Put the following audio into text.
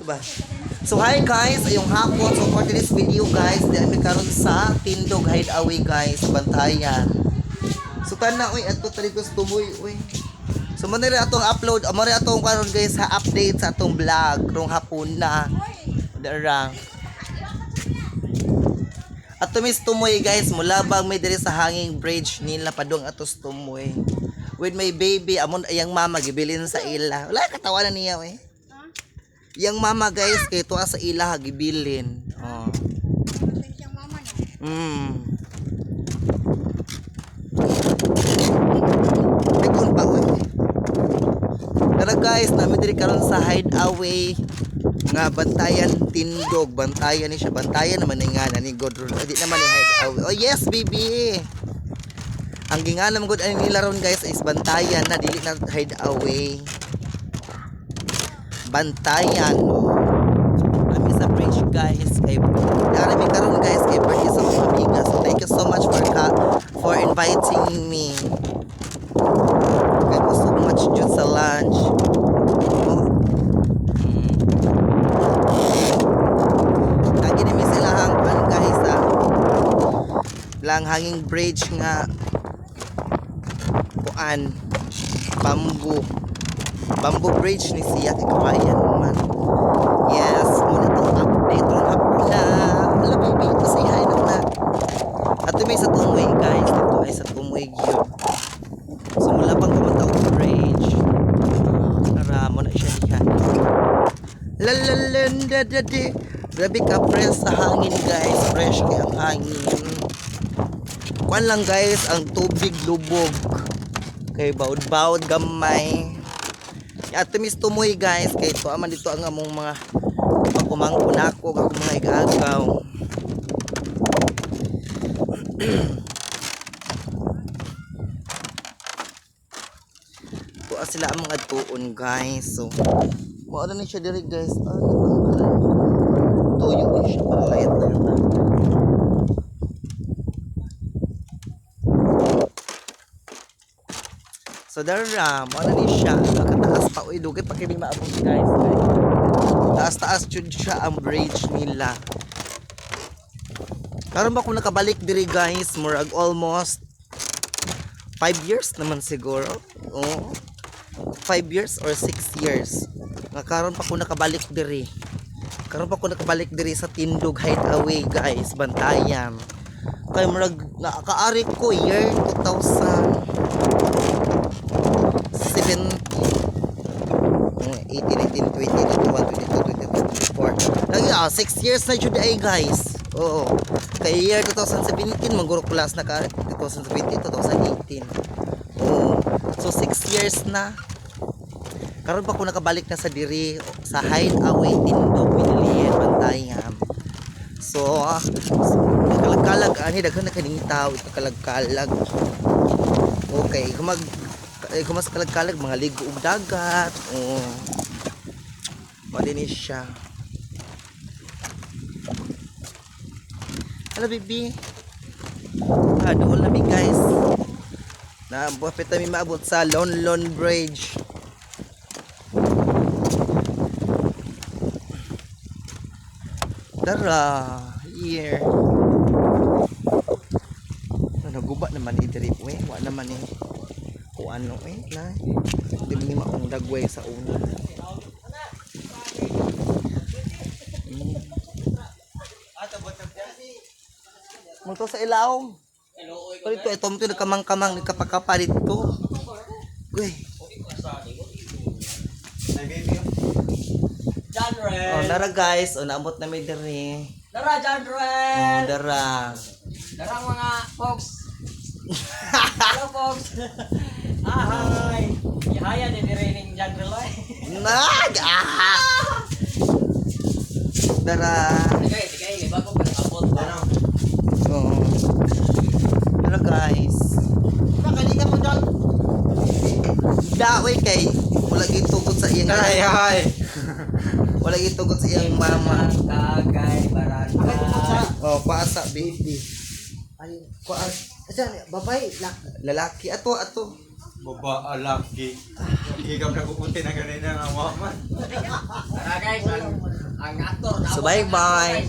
ba? So hi guys, ayong hapon. So for today's video guys, di kami karon sa Tindog Hideaway guys, Bantayan. So kana oy adto tali ko sa tumoy oy. So mo na atong upload, mo na atong karon guys sa update sa atong vlog rong hapon na. Dara. Ato mis tumoy guys, mulabang may diri sa hanging bridge nila padung atos tumoy. With my baby, amon ayang mama gibilin sa ila. Wala katawanan niya eh. Yang mama guys kay tuwa sa ila gibilin. Oh. Yang mama niya. Tekon pa oy. Tara guys, nami diri karon sa hideaway nga Bantayan Tindog. Bantayan ni siya. Bantayan naman ni nga ni Godron. Di naman ni hideaway. Oh yes, baby. Ang ginganam gud ani nila ron guys is Bantayan na dili na hideaway. Bantayan. Kami sa bridge guys kay Arami karon guys kay birthday sa mga amiga. So thank you so much for inviting me. Thank you so much dun sa lunch. Lagi ni sila hangpan guys lang hanging bridge nga kuan bamboo bridge ni siya kay kabayan man. Yes, muna itong update rong hapon na wala baby ito say hi na ato may sa tumoy guys, ito ay sa tumoy gyud. So mula pang kumanta og bridge karamo na siya diha lalalanda dadi. Grabe ka fresh sa hangin guys, fresh kay ang hangin. Kuan lang guys ang tubig lubog kay baud-baud gamay. Ato mis tumoy guys kay to aman dito ang among mga kumangko nako ako mga igagaw. Tuwa sila among adtuon guys. So mo na siya diri guys. Tuyo ni siya para layat na. So dara, mo na ni siya. Nakataas pa uy dugay pa kay maabot guys. Taas-taas jud siya ang bridge nila. Karon ba ko nakabalik diri guys, murag almost 5 years naman siguro. Oh. 5 years or 6 years. Nga karon pa ko nakabalik diri. Karon pa ko nakabalik diri sa Tindog Hideaway guys, Bantayan. Kay murag nakaari ko year 2000 18, 19, 20, 21, 22, 23, 24. Lagi 6 years na jud ay guys. Oo. Kay year 2017 maguro plus na ka 2017, 2018. Oo. So 6 years na. Karon pa ko nakabalik na sa diri sa Hideaway Tindog Minilian Bantayan. So kalag-kalag ani daghan na kaning tawo kalag-kalag. Okay, kung mas kalag-kalag mga ligo ug dagat. Oh. Malinis siya. Hello baby. Doon na mi guys. Na buwapit na mi maabot sa Lonlon Bridge. Tara, here. Naguba naman ni diri we, wa naman ni o ano na hindi mo maong dagway sa una. Multo sa ilaw. Palito ito mo nagkamang-kamang nagkapakapa dito. Uy. Janrel. Oh, nara guys, naabot na may diri. Dara Janrel. Oh, dara. Darang mga folks. Hello folks. Hi. Ihaya din direning Janrel ay. Nag! Dara. Tigay, bago pa abot ano. Oh. Dara guys. Kakalinga mo dal. Daway kay wala gitugot sa iyang Hi. wala gitugot sa iyang mama. Kagay barangay. Oh, paasa baby. Ay, kuan. Asa babay lalaki ato. Baba alaki. Higam na pupunti na ganina nga waman. Tara guys, Ang actor. So bye-bye.